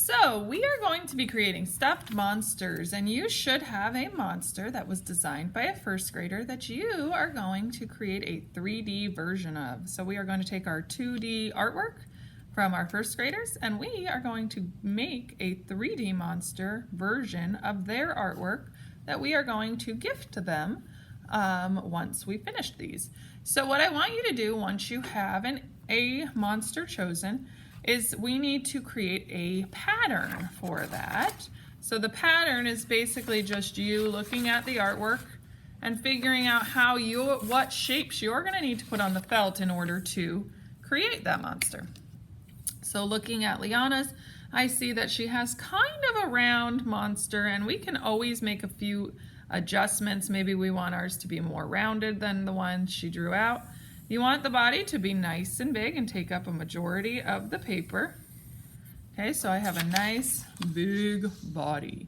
So we are going to be creating stuffed monsters, and you should have a monster that was designed by a first grader that you are going to create a 3D version of. So we are going to take our 2D artwork from our first graders and we are going to make a 3D monster version of their artwork that we are going to gift to them once we finish these. So what I want you to do once you have a monster chosen is we need to create a pattern for that. So the pattern is basically just you looking at the artwork and figuring out what shapes you're going to need to put on the felt in order to create that monster. So looking at Liana's, I see that she has kind of a round monster, and we can always make a few adjustments. Maybe we want ours to be more rounded than the one she drew out. You want the body to be nice and big and take up a majority of the paper. Okay, so I have a nice big body.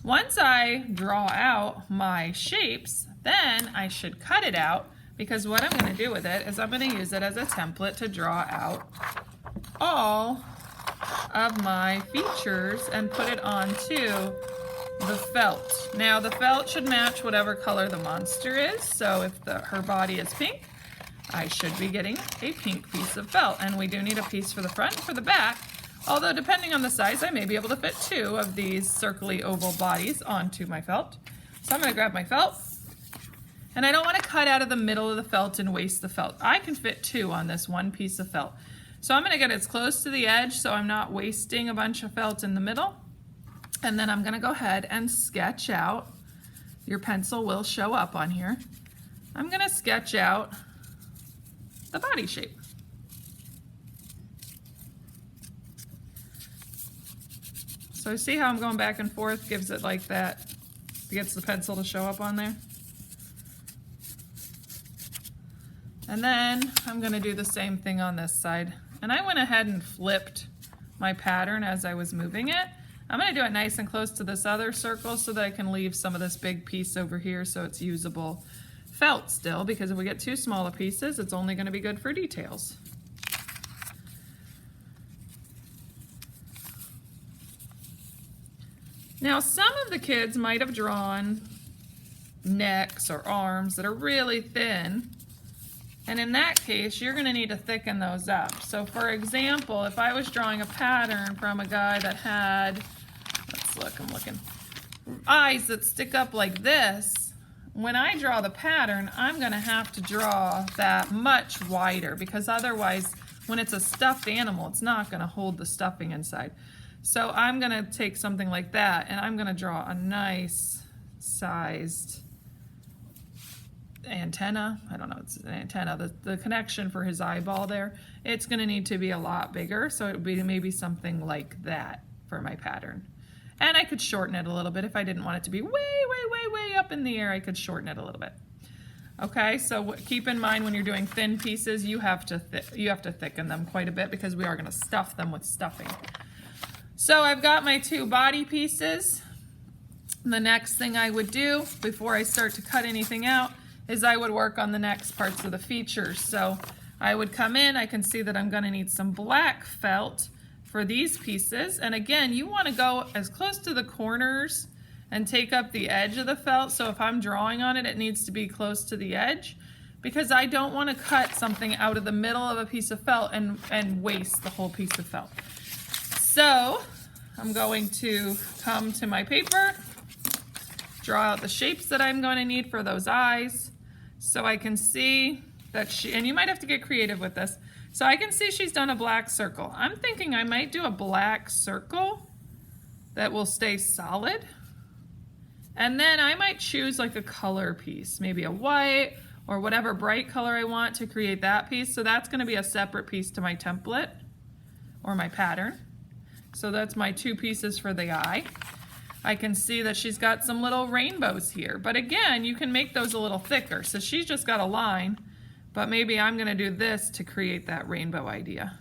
Once I draw out my shapes, then I should cut it out, because what I'm going to do with it is I'm going to use it as a template to draw out all of my features and put it onto the felt. Now the felt should match whatever color the monster is, so if her body is pink, I should be getting a pink piece of felt, and we do need a piece for the front and for the back, although depending on the size I may be able to fit 2 of these circly oval bodies onto my felt. So I'm going to grab my felt, and I don't want to cut out of the middle of the felt and waste the felt. I can fit 2 on this one piece of felt. So I'm going to get as close to the edge so I'm not wasting a bunch of felt in the middle, and then I'm going to go ahead and sketch out. Your pencil will show up on here. I'm going to sketch out the body shape. So see how I'm going back and forth, gives it like that, gets the pencil to show up on there. And then I'm going to do the same thing on this side. And I went ahead and flipped my pattern as I was moving it. I'm going to do it nice and close to this other circle so that I can leave some of this big piece over here so it's usable felt still, because if we get too small of pieces, it's only going to be good for details. Now some of the kids might have drawn necks or arms that are really thin, and in that case you're going to need to thicken those up. So for example, if I was drawing a pattern from a guy that had, let's look, I'm looking, eyes that stick up like this, when I draw the pattern, I'm going to have to draw that much wider, because otherwise, when it's a stuffed animal, it's not going to hold the stuffing inside. So I'm going to take something like that, and I'm going to draw a nice sized antenna. I don't know, it's an antenna. The connection for his eyeball there, it's going to need to be a lot bigger, so it would be maybe something like that for my pattern. And I could shorten it a little bit if I didn't want it to be way up in the air. I could shorten it a little bit. Okay, so keep in mind when you're doing thin pieces, you have to thicken them quite a bit, because we are going to stuff them with stuffing. So I've got my 2 body pieces. The next thing I would do before I start to cut anything out is I would work on the next parts of the features. So I would come in, I can see that I'm going to need some black felt for these pieces, and again, you want to go as close to the corners and take up the edge of the felt. So if I'm drawing on it, it needs to be close to the edge, because I don't want to cut something out of the middle of a piece of felt and waste the whole piece of felt. So I'm going to come to my paper, draw out the shapes that I'm going to need for those eyes, so I can see that and you might have to get creative with this, so I can see she's done a black circle. I'm thinking I might do a black circle that will stay solid, and then I might choose like a color piece, maybe a white or whatever bright color I want to create that piece. So that's going to be a separate piece to my template or my pattern. So that's my 2 pieces for the eye. I can see that she's got some little rainbows here, but again, you can make those a little thicker. So she's just got a line, but maybe I'm going to do this to create that rainbow idea.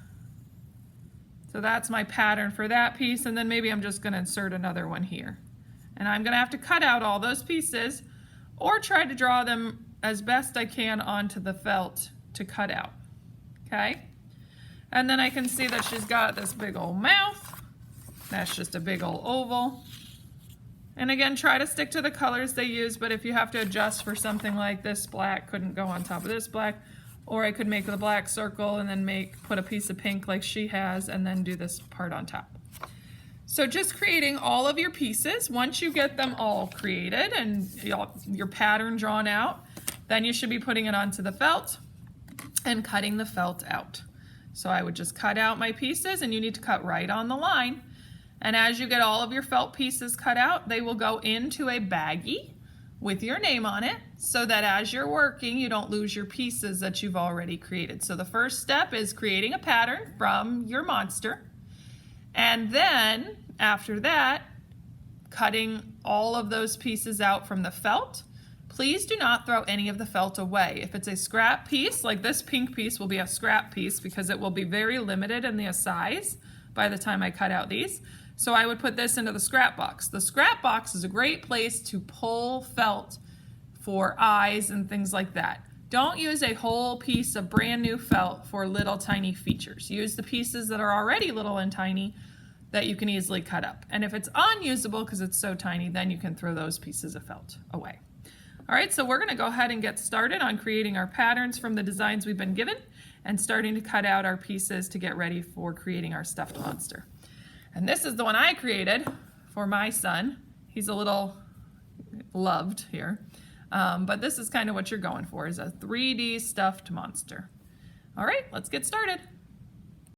So that's my pattern for that piece, and then maybe I'm just going to insert another one here. And I'm going to have to cut out all those pieces or try to draw them as best I can onto the felt to cut out. Okay? And then I can see that she's got this big old mouth. That's just a big old oval. And again, try to stick to the colors they use, but if you have to adjust for something like this black couldn't go on top of this black, or I could make the black circle and then put a piece of pink like she has and then do this part on top. So just creating all of your pieces. Once you get them all created and your pattern drawn out, then you should be putting it onto the felt and cutting the felt out. So I would just cut out my pieces, and you need to cut right on the line. And as you get all of your felt pieces cut out, they will go into a baggie with your name on it, so that as you're working, you don't lose your pieces that you've already created. So the first step is creating a pattern from your monster. And then after that, cutting all of those pieces out from the felt. Please do not throw any of the felt away. If it's a scrap piece, like this pink piece will be a scrap piece because it will be very limited in the size by the time I cut out these. So I would put this into the scrap box. The scrap box is a great place to pull felt for eyes and things like that. Don't use a whole piece of brand new felt for little tiny features. Use the pieces that are already little and tiny that you can easily cut up. And if it's unusable because it's so tiny, then you can throw those pieces of felt away. All right, so we're gonna go ahead and get started on creating our patterns from the designs we've been given and starting to cut out our pieces to get ready for creating our stuffed monster. And this is the one I created for my son. He's a little loved here. But this is kind of what you're going for, is a 3D stuffed monster. All right, let's get started.